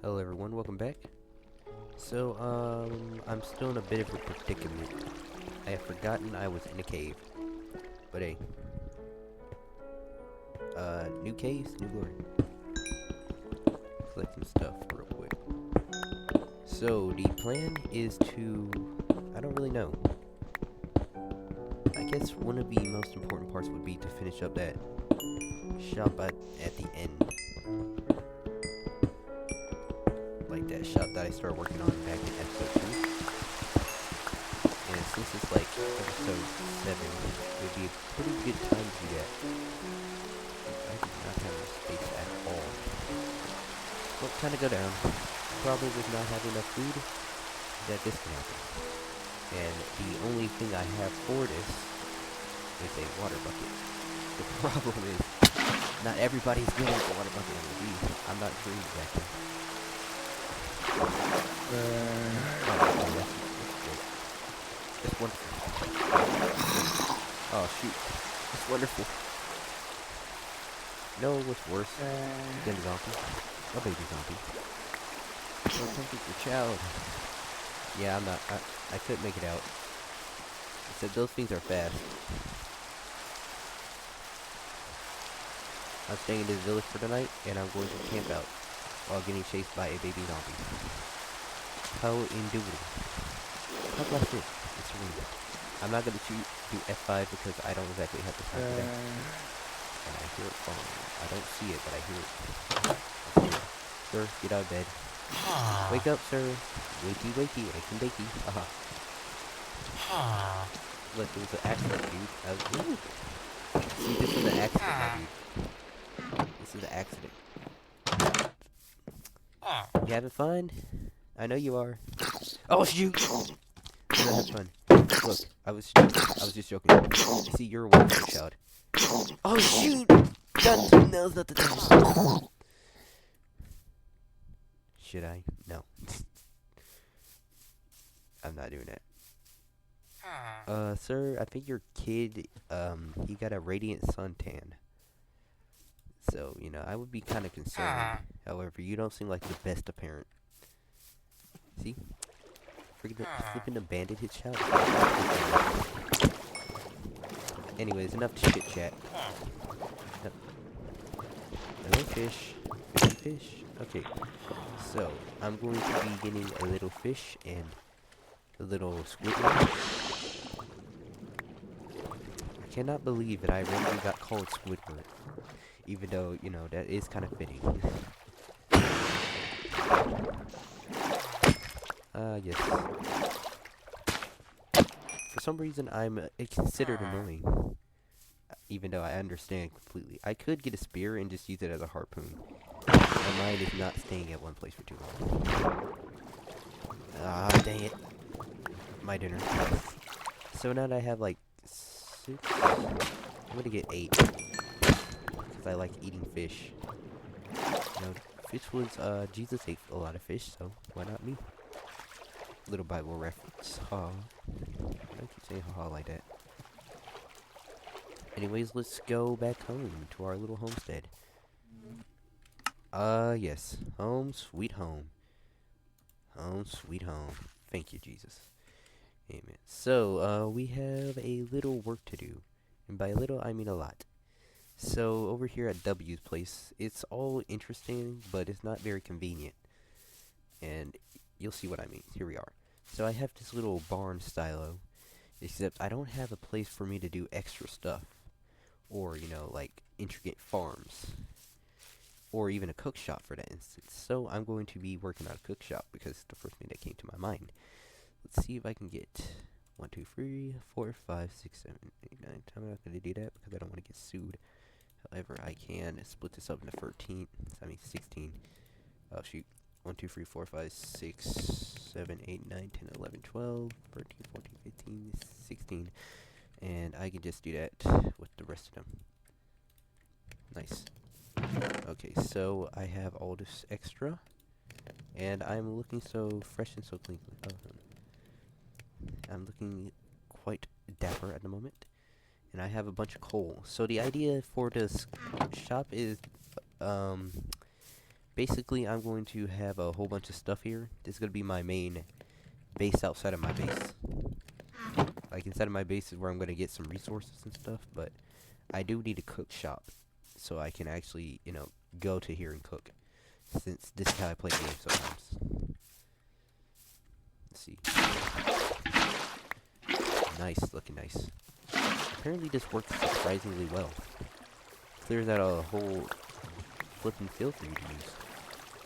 Hello everyone, welcome back. So, I'm still in a bit of a predicament. I have forgotten I was in a cave. But hey, new caves, new glory. Collect some stuff real quick. So, the plan is to... I don't really know. I guess one of the most important parts would be to finish up that shop at the end. Like that shop that I started working on back in episode 2. And since it's like episode 7, it would be a pretty good time to do that. I do not have enough space at all. Well, kind of go down. Probably with not having enough food, that this can happen. And the only thing I have for this is a water bucket. The problem is, not everybody's good at the water bucket MLB. I'm not sure exactly. That's wonderful. Oh shoot, that's wonderful. No, what's worse than a zombie? A baby zombie. Don't take your child. Yeah, I'm not. I couldn't make it out. It said those things are fast. I'm staying in this village for tonight, and I'm going to camp out while getting chased by a baby zombie. How indubitably. How do I fit? It's really. I'm not gonna do F5 because I don't exactly have the time for that. And I hear it falling. I don't see it, but I hear it. Sir, get out of bed. Wake up, sir. Wakey, wakey, wakey, wakey. Haha. Look, it was an accident, dude. See, this is an accident, my dude. This is an accident. You having fun? I know you are. Oh shoot! I'm gonna have fun. Look, I was just joking. See, you're a wonderful child. Oh shoot! Done. Now's not the time. Should I? No. I'm not doing that. Sir, I think your kid, he got a radiant suntan. So, you know, I would be kind of concerned. However, you don't seem like the best of parent. See? Flipping abandoned his child. Anyways, enough chit chat. Hello, fish. Fish. Okay. So, I'm going to be getting a little fish and a little Squidward. I cannot believe that I randomly got called Squidward. Even though, you know, that is kind of fitting. Yes. For some reason, I'm considered annoying. Even though I understand completely. I could get a spear and just use it as a harpoon. My mind is not staying at one place for too long. Ah, dang it. My dinner. So now that I have like 6, I'm gonna get 8. Because I like eating fish. You know, fish was, Jesus ate a lot of fish, so why not me? Little Bible reference. Ha. I keep saying ha like that. Anyways, let's go back home to our little homestead. Yes. Home, sweet home. Home, sweet home. Thank you, Jesus. Amen. So, we have a little work to do. And by little, I mean a lot. So, over here at W's place, it's all interesting, but it's not very convenient. And you'll see what I mean. Here we are. So, I have this little barn stylo, except I don't have a place for me to do extra stuff. Or, you know, like, intricate farms. Or even a cook shop, for that instance. So, I'm going to be working on a cook shop, because it's the first thing that came to my mind. Let's see if I can get 1, 2, 3, 4, 5, 6, 7, 8, 9. I'm not going to do that because I don't want to get sued. However, I can split this up into 16. Oh, shoot. 1, 2, 3, 4, 5, 6, 7, 8, 9, 10, 11, 12, 13, 14, 15, 16. And I can just do that with the rest of them. Nice. Okay, so I have all this extra. And I'm looking so fresh and so clean. Oh, I'm looking quite dapper at the moment. And I have a bunch of coal. So the idea for this shop is, basically, I'm going to have a whole bunch of stuff here. This is going to be my main base outside of my base. Like, inside of my base is where I'm going to get some resources and stuff, but I do need a cook shop, so I can actually, you know, go to here and cook, since this is how I play games sometimes. Let's see. Nice, looking nice. Apparently this works surprisingly well. Clears out a whole flipping field for you to use.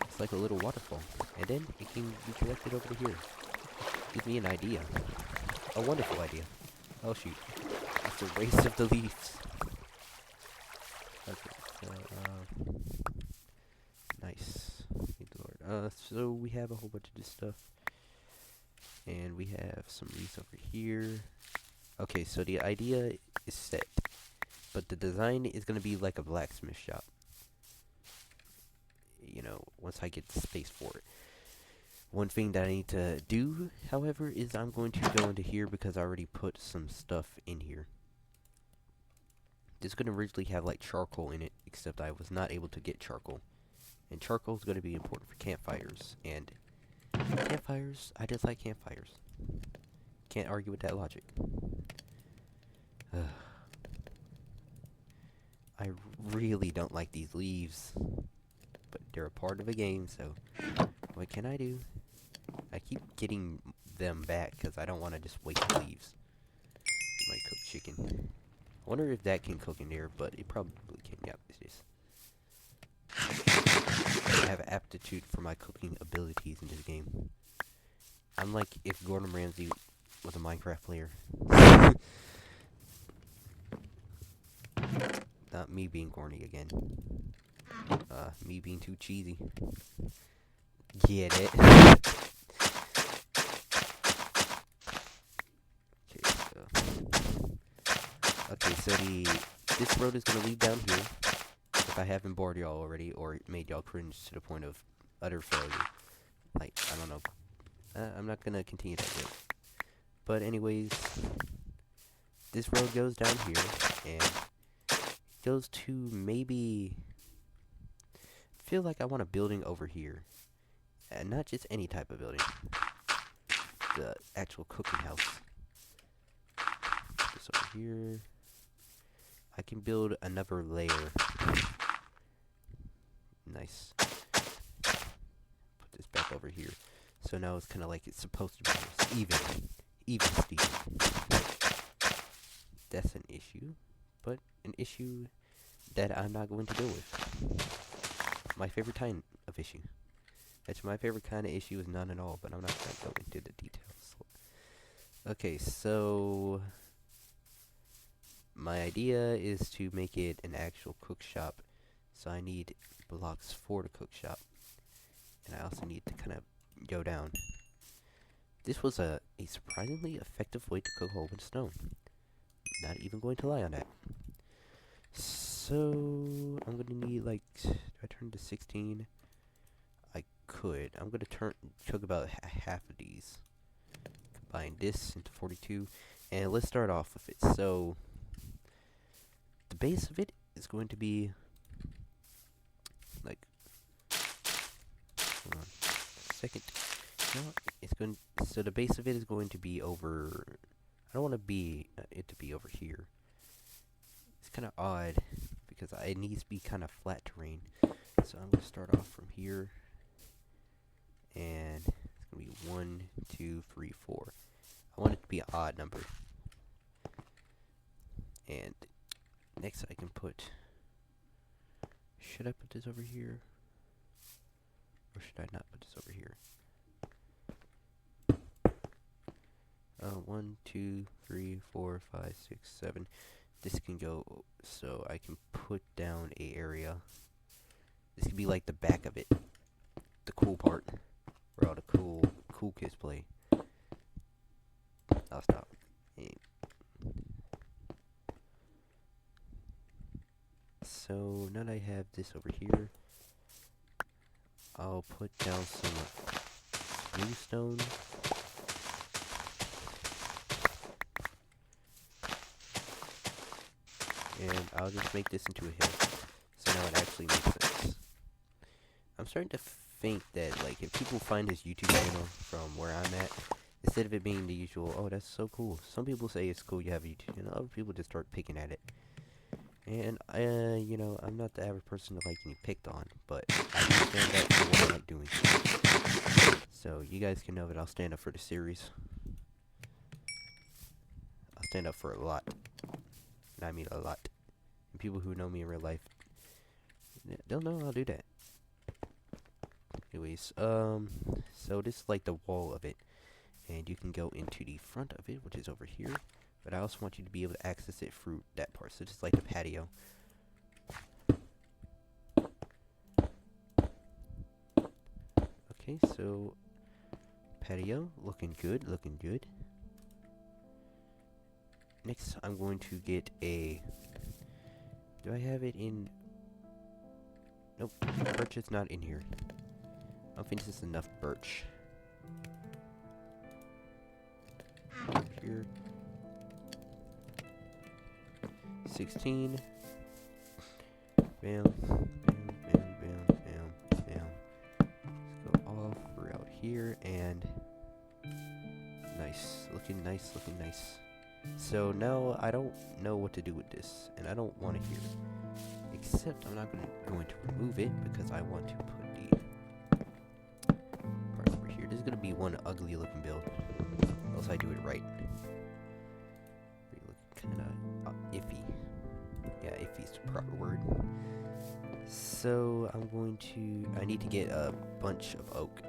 It's like a little waterfall, and then it can be collected over to here. Gives me an idea. A wonderful idea. Oh shoot. It's a race of the leaves. Okay, so, nice. Thank the Lord. So we have a whole bunch of this stuff. And we have some leaves over here. Okay, so the idea is set. But the design is going to be like a blacksmith shop. You know, once I get the space for it. One thing that I need to do, however, is I'm going to go into here because I already put some stuff in here. This is going to originally have like charcoal in it, except I was not able to get charcoal. And charcoal is going to be important for campfires. And campfires, I just like campfires. Can't argue with that logic. I really don't like these leaves. But they're a part of a game, so what can I do? I keep getting them back because I don't want to just waste the leaves. My cooked chicken. I wonder if that can cook in there, but it probably can. Yeah, it is. I have aptitude for my cooking abilities in this game. I'm like if Gordon Ramsay was a Minecraft player. Not me being corny again. Me being too cheesy. Get it? Okay, so this road is gonna lead down here. If I haven't bored y'all already, or made y'all cringe to the point of utter failure. Like, I don't know. I'm not gonna continue that yet. But anyways, this road goes down here, and goes to maybe... I feel like I want a building over here. And not just any type of building. The actual cooking house. This over here. I can build another layer. Nice. Put this back over here. So now it's kind of like it's supposed to be. It's even Steven. That's an issue. But an issue that I'm not going to deal with. My favorite kind of issue. Actually, my favorite kind of issue is none at all, but I'm not going to go into the details. Okay, so my idea is to make it an actual cook shop. So I need blocks for the cook shop. And I also need to kind of go down. This was a surprisingly effective way to cook a whole bunch of stone. Not even going to lie on that. So I'm going to need like, do I turn to 16? I could. I'm going to cook about half of these. Combine this into 42. And let's start off with it. So the base of it is going to be like, hold on a second. No, it's going. So the base of it is going to be over. I don't want it to be over here. It's kind of odd because it needs to be kind of flat terrain. So I'm going to start off from here, and it's going to be 1, 2, 3, 4. I want it to be an odd number. And next I can put. Should I put this over here? Or should I not put this over here? 1, 2, 3, 4, 5, 6, 7. This can go, so I can put down a area. This could be like the back of it. The cool part. Where all the cool kids play. I'll stop. So now that I have this over here, I'll put down some bluestone. And I'll just make this into a hill. So now it actually makes sense. I'm starting to think that, like, if people find his YouTube channel from where I'm at, instead of it being the usual, oh, that's so cool. Some people say it's cool you have a YouTube channel. Other people just start picking at it. And, you know, I'm not the average person to like getting picked on, but I do stand up for what I like doing. So, you guys can know that I'll stand up for the series. I'll stand up for a lot. And I mean a lot. And people who know me in real life, they'll know I'll do that. Anyways, so this is like the wall of it. And you can go into the front of it, which is over here. But I also want you to be able to access it through that part. So just like the patio. Okay, so patio, looking good, looking good. Next, I'm going to get a... Do I have it in... Nope, birch is not in here. I don't think this is enough birch. Here. 16. Bam, bam, bam, bam, bam, bam. Let's go all throughout here, and nice, looking nice, looking nice. So now I don't know what to do with this, and I don't want to hear it. Except I'm not going to remove it because I want to put the part over here. This is going to be one ugly looking build, unless I do it right. Kind of iffy. Yeah, iffy is the proper word. So I'm going to... I need to get a bunch of oak.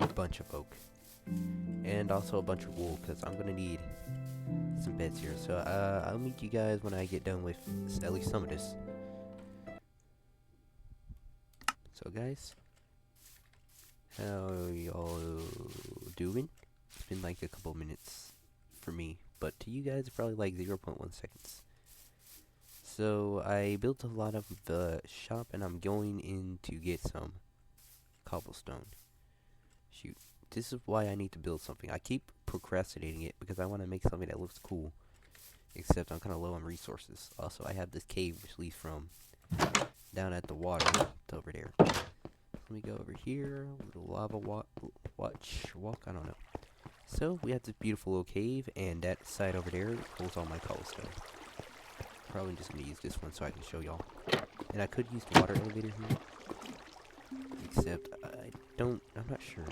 A bunch of oak. And also a bunch of wool, because I'm going to need some beds here. So I'll meet you guys when I get done with at least some of this. So guys, how y'all doing? It's been like a couple minutes for me, but to you guys it's probably like 0.1 seconds. So I built a lot of the shop, and I'm going in to get some cobblestone. Shoot, this is why I need to build something. I keep procrastinating it because I want to make something that looks cool, except I'm kind of low on resources. Also, I have this cave which leads from down at the water to over there. Let me go over here, little lava walk, I don't know. So, we have this beautiful little cave, and that side over there holds all my cobblestone. Probably just gonna use this one so I can show y'all. And I could use the water elevator here, except I'm not sure.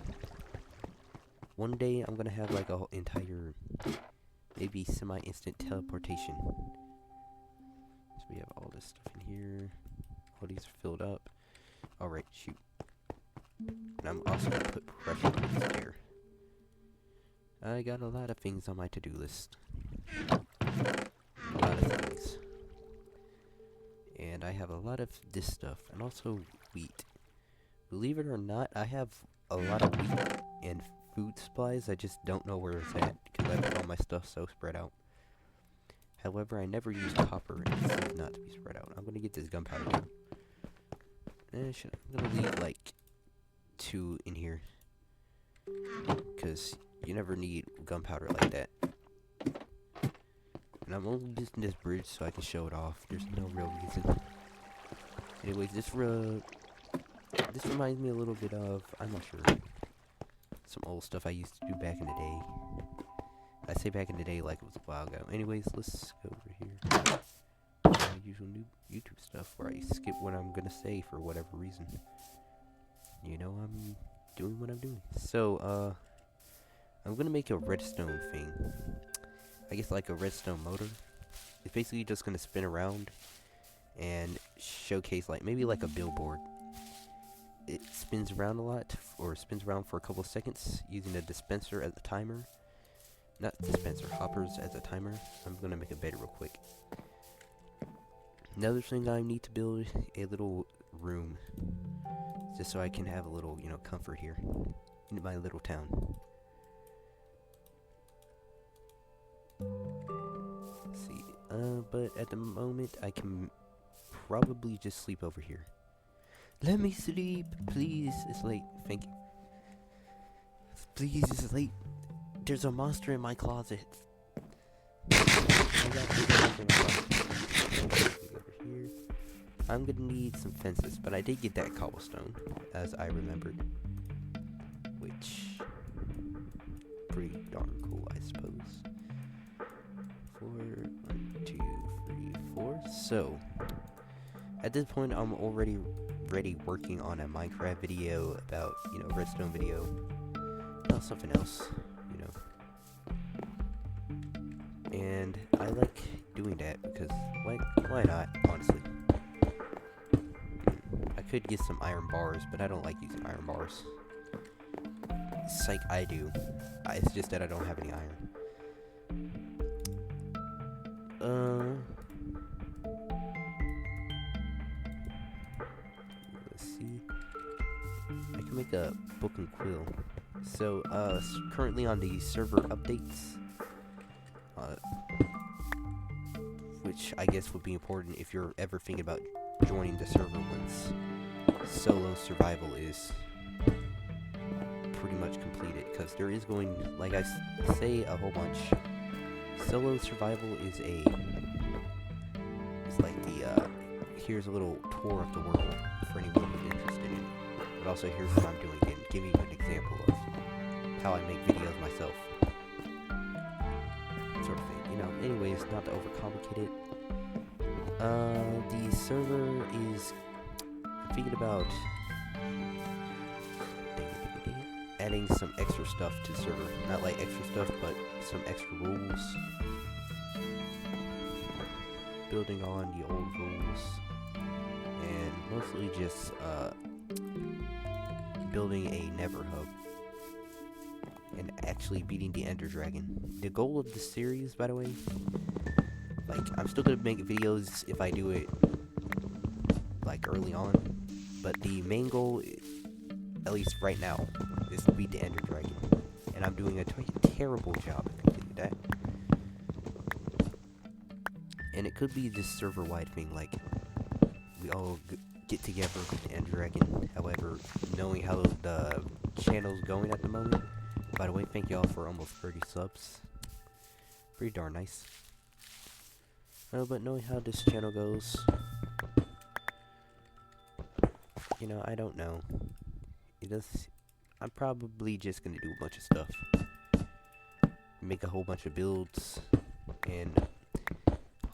One day, I'm gonna have like a whole entire, maybe semi-instant teleportation. So we have all this stuff in here. All these are filled up. Alright, shoot. And I'm also gonna put pressure plates there. I got a lot of things on my to-do list. A lot of things. And I have a lot of this stuff, and also wheat. Believe it or not, I have a lot of wheat and food supplies. I just don't know where it's at, because I put all my stuff so spread out. However, I never use copper, and it seems not to be spread out. I'm gonna get this gunpowder now. I'm gonna leave like 2 in here, because you never need gunpowder like that. And I'm only using this bridge so I can show it off. There's no real reason. Anyways, this reminds me a little bit of, I'm not sure, some old stuff I used to do back in the day. I say back in the day like it was a while ago. Anyways, let's go over here. My usual new YouTube stuff where I skip what I'm gonna say for whatever reason. You know, I'm doing what I'm doing. So, I'm gonna make a redstone thing. I guess like a redstone motor. It's basically just gonna spin around and showcase like maybe like a billboard. It spins around a lot, or spins around for a couple of seconds using a dispenser as a timer. Not dispenser, hoppers as a timer. I'm gonna make a bed real quick. Another thing I need to build a little room, just so I can have a little, you know, comfort here in my little town. Let's see, but at the moment I can probably just sleep over here. Let me sleep, please. It's late. Thank you. Please, it's late. There's a monster in my closet. I got over here. I'm gonna need some fences, but I did get that cobblestone, as I remembered. Which, pretty darn cool, I suppose. 4, 1, 2, 3, 4. So, at this point, I'm already working on a Minecraft video about, redstone video, about something else, And I like doing that because why not, honestly. I could get some iron bars, but I don't like using iron bars. Psych, I do. It's just that I don't have any iron. Let's see. I can make a book and quill. So, currently on the server updates, which I guess would be important if you're ever thinking about joining the server once solo survival is pretty much completed, because there is going, like I say a whole bunch, solo survival is it's like the, here's a little tour of the world for anyone who's interested in it, but also here's what I'm doing and giving you an example of how I make videos myself. Sort of thing, anyways, not to overcomplicate it. The server is, I'm thinking about adding some extra stuff to the server. Not like extra stuff, but some extra rules. Building on the old rules. And mostly just, building a Nether hub. And actually beating the Ender Dragon. The goal of the series, by the way, like, I'm still gonna make videos if I do it, like, early on, but the main goal, at least right now, is to beat the Ender Dragon, and I'm doing a terrible job at completing that. And it could be this server-wide thing, like, we all get together with the Ender Dragon. However, knowing how the channel's going at the moment, by the way, thank y'all for almost 30 subs. Pretty darn nice. But knowing how this channel goes, I don't know. I'm probably just gonna do a bunch of stuff. Make a whole bunch of builds, and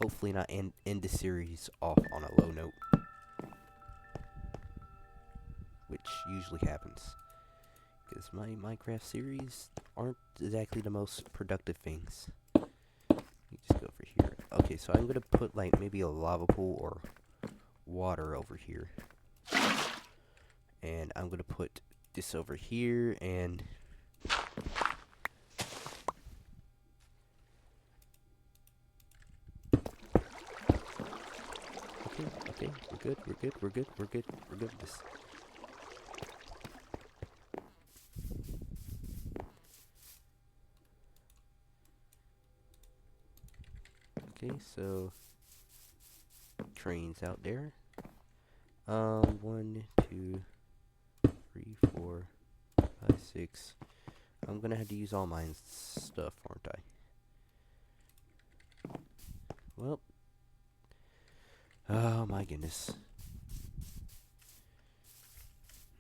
hopefully not end the series off on a low note. Which usually happens. Because my Minecraft series aren't exactly the most productive things. Let me just go over here. Okay, so I'm gonna put like maybe a lava pool or water over here. And I'm gonna put this over here and okay, we're good with this. Okay, so trains out there. 1, 2, 3, 4, 5, 6. I'm gonna have to use all my stuff, aren't I? Well, oh my goodness.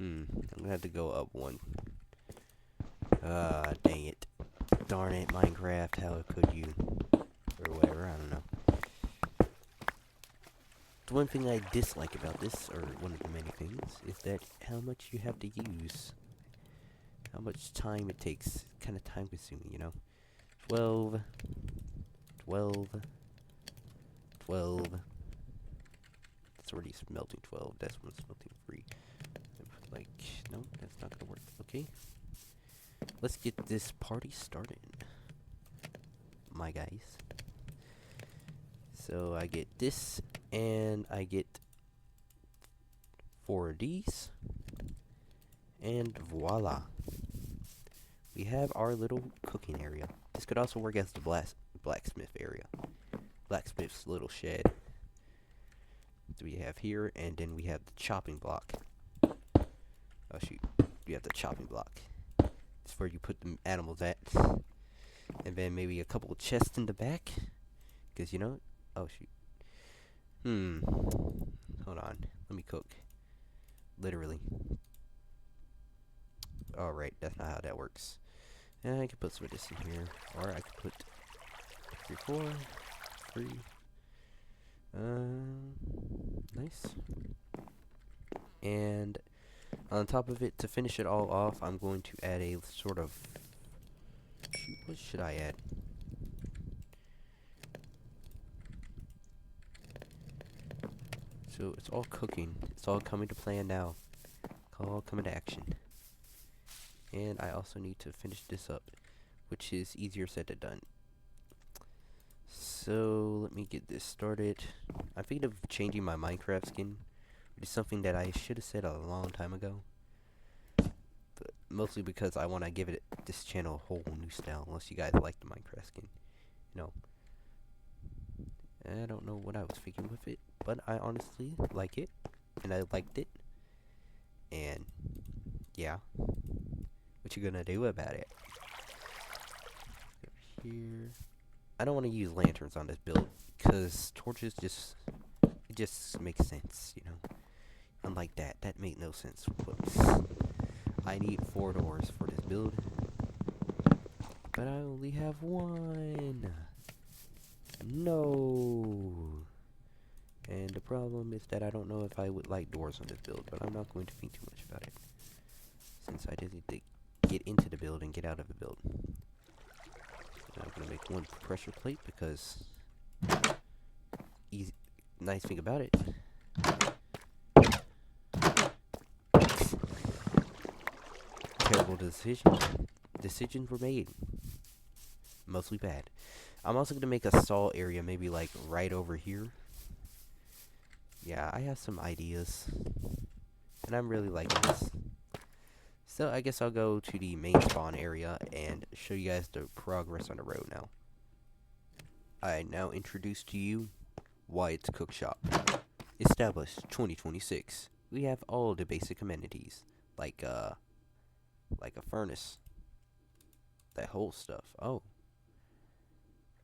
I'm gonna have to go up 1. Dang it. Darn it, Minecraft, how could you? Or whatever, I don't know. The one thing I dislike about this, or one of the many things, is that how much you have to use. How much time it takes. Kind of time consuming, 12. 12. 12. It's already smelting 12. That's when it's smelting 3. Like, no, that's not gonna work. Okay. Let's get this party started, my guys. So I get this, and I get 4 of these, and voila. We have our little cooking area. This could also work as the blacksmith area. Blacksmith's little shed. So we have here, and then we have the chopping block. Oh shoot, we have the chopping block. It's where you put the animals at. And then maybe a couple of chests in the back. Because, oh shoot. Hold Hold on. Let me cook. Literally. Alright, that's not how that works. And I can put some of this in here. Or I can put 3, 4, 3. Nice. And on top of it, to finish it all off, I'm going to add a sort of... What should I add? So it's all cooking. It's all coming to plan now. All coming to action. And I also need to finish this up, which is easier said than done. So let me get this started. I'm thinking of changing my Minecraft skin, which is something that I should have said a long time ago. But mostly because I want to give this channel a whole new style, unless you guys like the Minecraft skin. You know, I don't know what I was thinking with it, but I honestly like it, and I liked it. And yeah, what you gonna do about it? Over here. I don't want to use lanterns on this build, because torches it just makes sense, you know. Unlike that made no sense. Whoops. I need 4 doors for this build, but I only have 1. No. And the problem is that I don't know if I would like doors on this build, but I'm not going to think too much about it, since I just need to get into the build and get out of the build. So I'm gonna make 1 pressure plate because easy. Nice thing about it. Terrible decision. Decisions were made. Mostly bad. I'm also gonna make a saw area, maybe like right over here. Yeah, I have some ideas, and I'm really liking this. So I guess I'll go to the main spawn area and show you guys the progress on the road now. I now introduce to you Wyatt's Cook Shop. Established 2026. We have all the basic amenities, like a furnace. That whole stuff. Oh.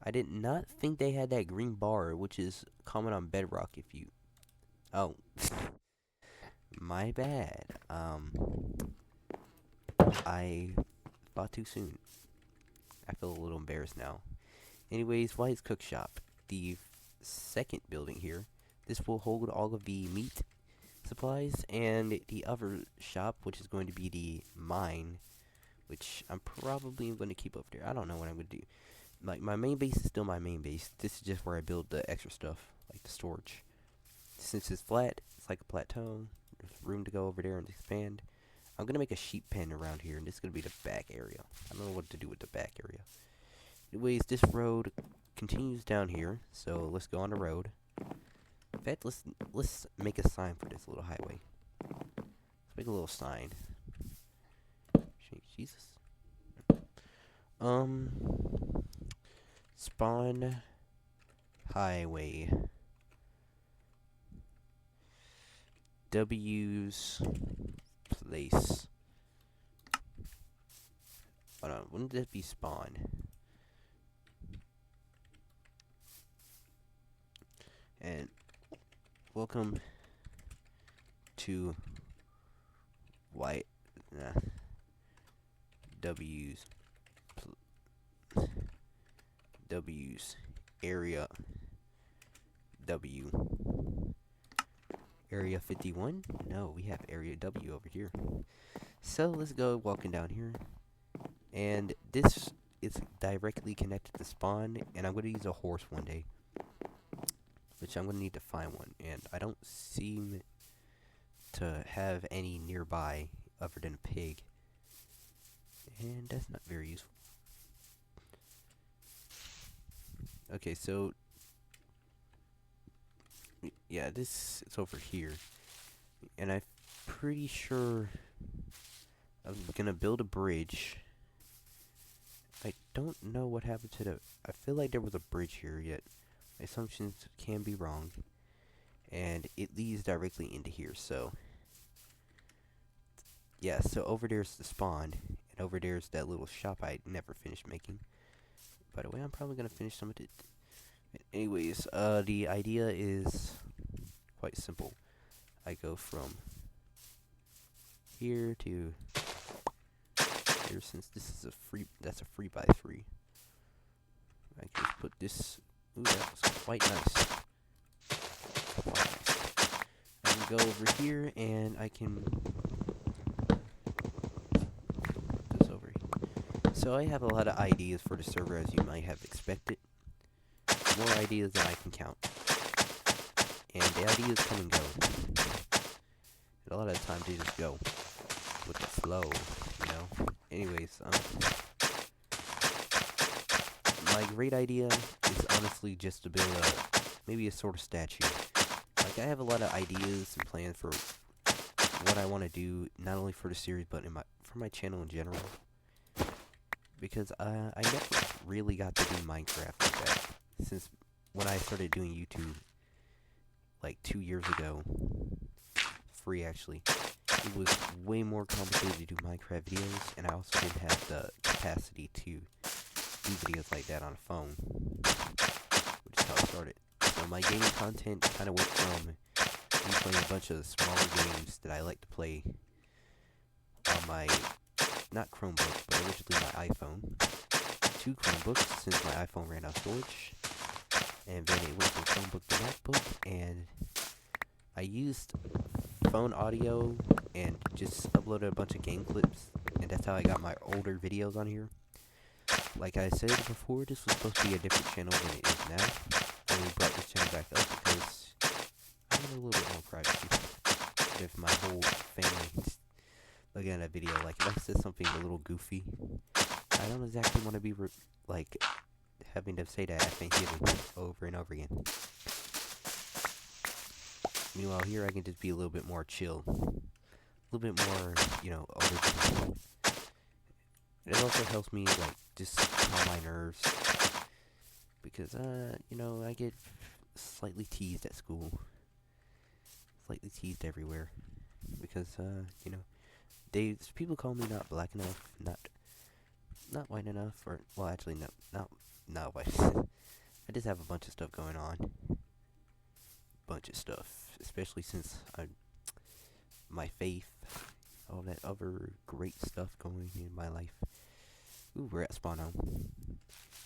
I did not think they had that green bar, which is common on Bedrock if you... Oh. My bad. I thought too soon. I feel a little embarrassed now. Anyways, White's Cook Shop. The second building here. This will hold all of the meat supplies, and the other shop, which is going to be the mine, which I'm probably going to keep over there. I don't know what I'm going to do. Like, my main base is still my main base. This is just where I build the extra stuff, like the storage. Since it's flat, it's like a plateau. There's room to go over there and expand. I'm going to make a sheep pen around here, and this is going to be the back area. I don't know what to do with the back area. Anyways, this road continues down here, so let's go on the road. In fact, let's make a sign for this little highway. Let's make a little sign. Jesus. Spawn highway. W's place. Hold on, wouldn't that be spawn? And welcome to White W's area area 51. No, we have area W over here. So let's go walking down here, and this is directly connected to spawn, and I'm going to use a horse one day, which I'm going to need to find one, and I don't seem to have any nearby other than a pig, and that's not very useful. Okay, so yeah, this is over here, and I'm pretty sure I'm gonna build a bridge. I don't know what happened to the... I feel like there was a bridge here, yet my assumptions can be wrong, and it leads directly into here. So yeah, so over there's the spawn, and over there's that little shop I never finished making. By the way, I'm probably gonna finish some of it. Anyways, the idea is quite simple. I go from here to here, since this is a free, that's a 3x3. I can just put this, ooh, that was quite nice. Quite nice. I can go over here and I can put this over here. So I have a lot of ideas for the server, as you might have expected. More ideas than I can count. And the ideas come and go. And a lot of the time they just go with the flow, you know? Anyways, my great idea is honestly just to build maybe a sort of statue. Like, I have a lot of ideas and plans for what I want to do, not only for the series, but for my channel in general. Because I never really got to do Minecraft like that. Since when I started doing YouTube, like 2 years ago, free actually, it was way more complicated to do Minecraft videos, and I also didn't have the capacity to do videos like that on a phone, which is how I started. So my gaming content kind of went from me playing a bunch of smaller games that I like to play on my, not Chromebook, but originally my iPhone, to Chromebooks, since my iPhone ran out of storage, and then it went from Chromebook to MacBook, and I used phone audio and just uploaded a bunch of game clips, and that's how I got my older videos on here. Like I said before, this was supposed to be a different channel than it is now. I only brought this channel back up because I want a little bit more privacy. If my whole family looking at a video, like if I said something a little goofy, I don't exactly want to be like having to say that at Thanksgiving over and over again. Meanwhile, here I can just be a little bit more chill, a little bit more, you know, original. It also helps me, like, just calm my nerves, because, you know, I get slightly teased at school, slightly teased everywhere, because, you know, people call me not black enough, not white enough, or, well, actually, not white. I just have a bunch of stuff going on, bunch of stuff, especially since my faith, all that other great stuff going in my life. Ooh, we're at spawn home.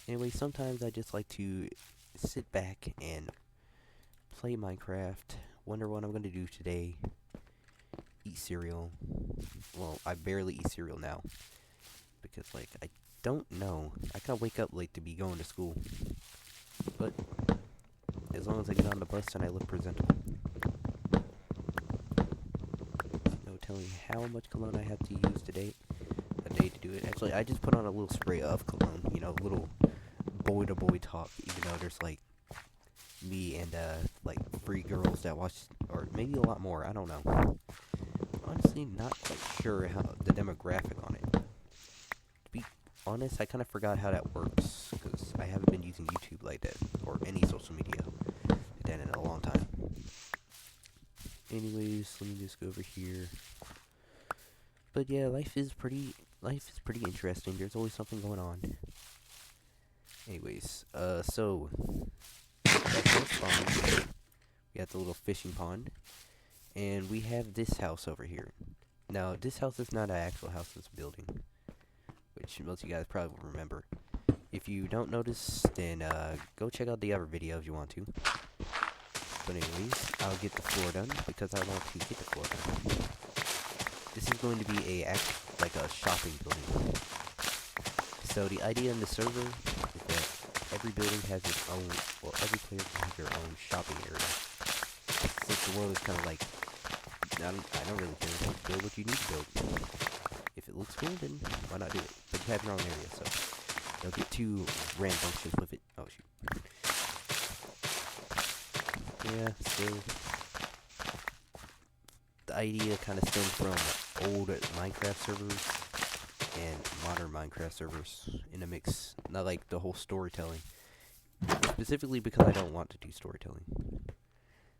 Anyway, sometimes I just like to sit back and play Minecraft, wonder what I'm going to do today, eat cereal. Well, I barely eat cereal now, because, like, I don't know. I kind of wake up late to be going to school, but as long as I get on the bus and I look presentable. No telling how much cologne I have to use today. A day to do it. Actually, I just put on a little spray of cologne. You know, little boy-to-boy talk. Even though there's like me and like 3 girls that watch, or maybe a lot more. I don't know. Honestly, not quite sure how the demographic on it. To be honest, I kind of forgot how that works because I haven't been using YouTube like that or any social media like that in a long time. Anyways, let me just go over here. But yeah, life is pretty interesting. There's always something going on. Anyways, so that's our spawn. We got the little fishing pond, and we have this house over here. Now, this house is not an actual house; it's a building, which most of you guys probably will remember. If you don't notice, then go check out the other video if you want to. But anyways, I'll get the floor done because I want to get the floor done. This is going to be like a shopping building. So the idea in the server is that every building has its own, well, every player can have their own shopping area. Since the world is kind of like, I don't really care. Build what you need to build. If it looks cool, then why not do it? But you have your own area, so don't get too rambunctious with it. Oh shoot. Yeah, so the idea kind of stems from old Minecraft servers and modern Minecraft servers in a mix. Not like the whole storytelling. Specifically because I don't want to do storytelling.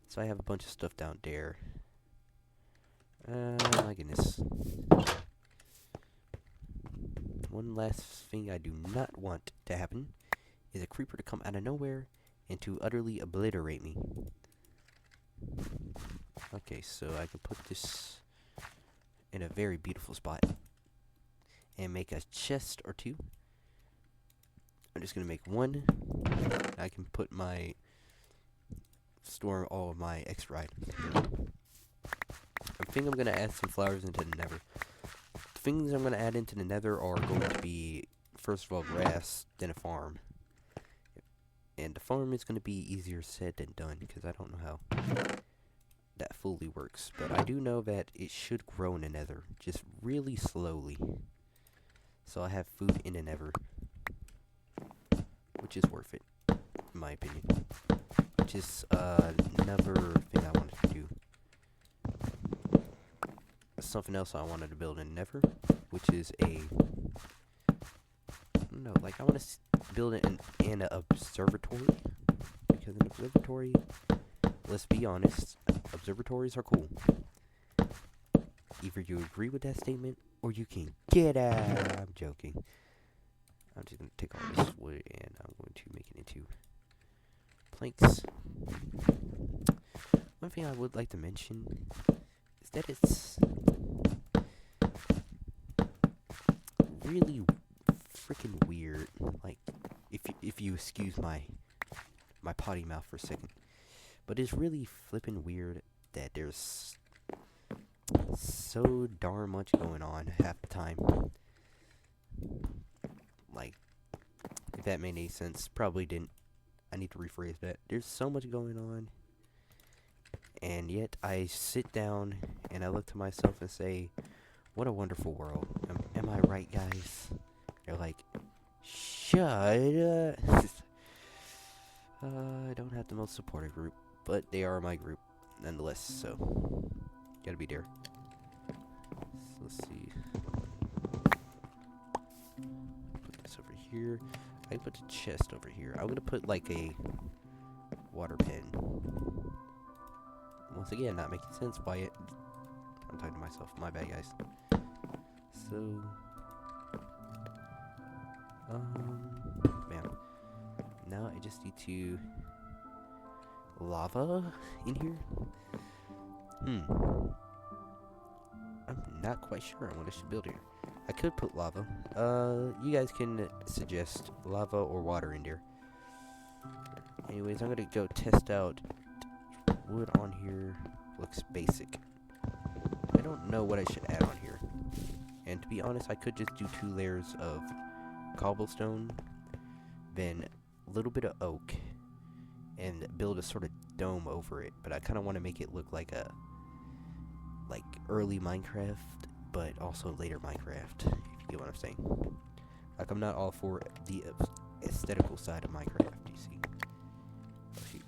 So I have a bunch of stuff down there. My goodness. One last thing I do not want to happen is a creeper to come out of nowhere and to utterly obliterate me. Okay, so I can put this in a very beautiful spot and make a chest or two. I'm just gonna make one. I can put my store all of my extra items here. I think I'm gonna add some flowers into the nether. The things I'm gonna add into the nether are going to be, first of all, grass, then a farm. And the farm is gonna be easier said than done because I don't know how that fully works. But I do know that it should grow in the nether, just really slowly. So I have food in the nether, which is worth it, in my opinion. Which is another thing I wanted to do. Something else I wanted to build in Nether, which is a, no, like I want to build an observatory, because an observatory, let's be honest, observatories are cool. Either you agree with that statement or you can get out. I'm joking. I'm just gonna take all this wood and I'm going to make it into planks. One thing I would like to mention is that it's really freaking weird. Like, if you excuse my potty mouth for a second, but it's really flippin' weird that there's so darn much going on half the time. Like, if that made any sense, probably didn't. I need to rephrase that. There's so much going on, and yet I sit down and I look to myself and say, what a wonderful world. Am I right, guys? They're like, shut up. I don't have the most supportive group, but they are my group nonetheless, so gotta be there. So let's see. Put this over here. I can put the chest over here. I'm gonna put like a water pen. Once again, not making sense by it. I'm talking to myself. My bad, guys. So, bam. Now I just need to lava in here. I'm not quite sure on what I should build here. I could put lava. You guys can suggest lava or water in there. Anyways, I'm gonna go test out wood on here. Looks basic. I don't know what I should add on here. And to be honest, I could just do 2 layers of cobblestone, then a little bit of oak, and build a sort of dome over it. But I kind of want to make it look like a early Minecraft, but also later Minecraft, if you get what I'm saying. Like, I'm not all for the aesthetical side of Minecraft, you see. Oh, shoot.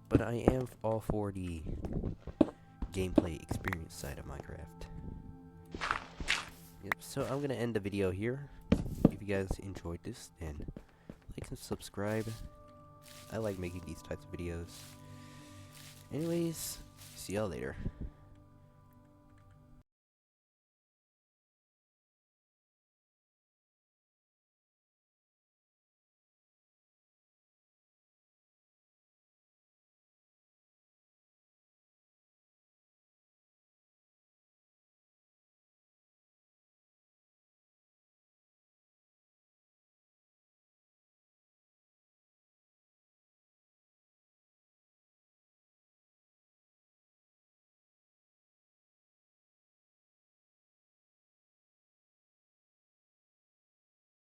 But I am all for the gameplay experience side of Minecraft. Yep, so I'm gonna end the video here. If you guys enjoyed this, then like and subscribe. I like making these types of videos. Anyways, see y'all later.